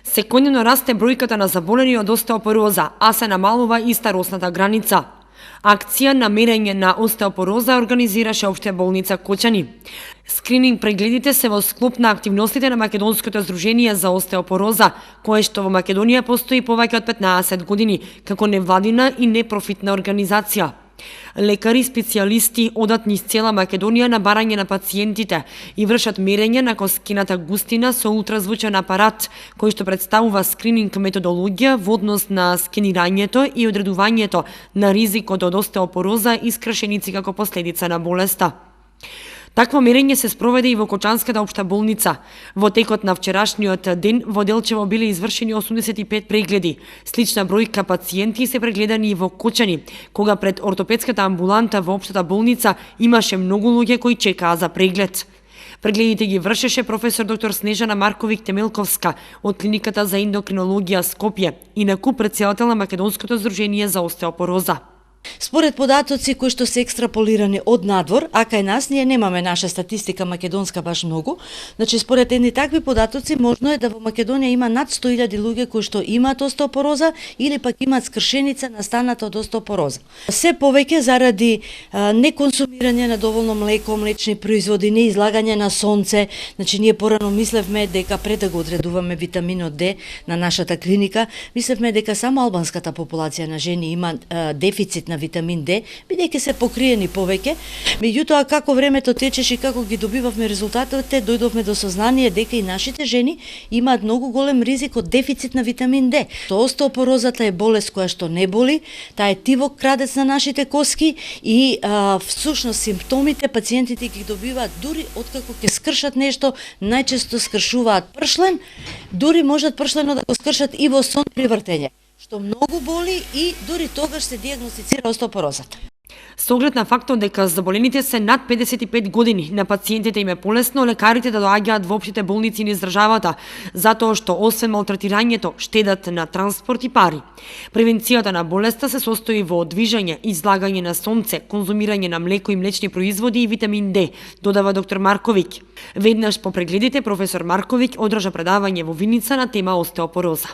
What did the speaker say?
Секојдневно расте бројката на заболени од остеопороза, а се намалува и старосната граница. Акција на мерење на остеопороза организираше Општа болница Кочани. Скрининг прегледите се во склоп на активностите на Македонското здружение за остеопороза, кое што во Македонија постои повеќе од 15 години, како невладина и непрофитна организација. Лекари специјалисти одат низ цела Македонија на барање на пациентите и вршат мерење на коскината густина со ултразвучен апарат, кој што представува скрининг методологија во однос на скенирањето и одредувањето на ризикот од остеопороза и скршеници како последица на болеста. Такво мерење се спроведе и во Кочанската општа болница. Во текот на вчерашниот ден во Делчево биле извршени 85 прегледи. Слична бројка пациенти се прегледани и во Кочани, кога пред ортопедската амбуланта во општата болница имаше многу луѓе кои чекаа за преглед. Прегледите ги вршеше професор доктор Снежана Марковиќ-Темелковска од клиниката за ендокринологија Скопје, инаку претседател на Македонското здружение за остеопороза. Според податоци кои што се екстраполирани од надвор, а кај нас ние немаме наша статистика македонска баш многу, значи според едни такви податоци можно е да во Македонија има над 100.000 луѓе кои што имаат остеопороза или пак имаат скршеница настаната од остеопороза. Се повеќе заради неконсумирање на доволно млеко, млечни производи, неизлагање на сонце, значи ние порано мислевме дека пред да го одредуваме витаминот Д на нашата клиника, мислевме дека само албанската популација на жени има дефицит на витамин Д, бидејќи се покриени повеќе. Меѓутоа, како времето течеше и како ги добивавме резултатите, дојдовме до сознание дека и нашите жени имаат многу голем ризик од дефицит на витамин Д. Остеопорозата е болест која што не боли, таа е тивок крадец на нашите коски и всушност симптомите пациентите ги добиваат дури откако ќе скршат нешто, најчесто скршуваат пршлен, дури можат пршлено да го скршат и во сон при вртење, што многу боли и дури тогаш се дијагностицира остеопорозата. Со оглед на фактот дека заболените се над 55 години, на пациентите им е полесно лекарите да доаѓаат во општите болници низ државата, затоа што освен малтретирањето штедат на транспорт и пари. Превенцијата на болеста се состои во движење, излагање на сонце, конзумирање на млеко и млечни производи и витамин Д, додава доктор Марковиќ. Веднаш по прегледите професор Марковиќ одржа предавање во Виница на тема остеопороза.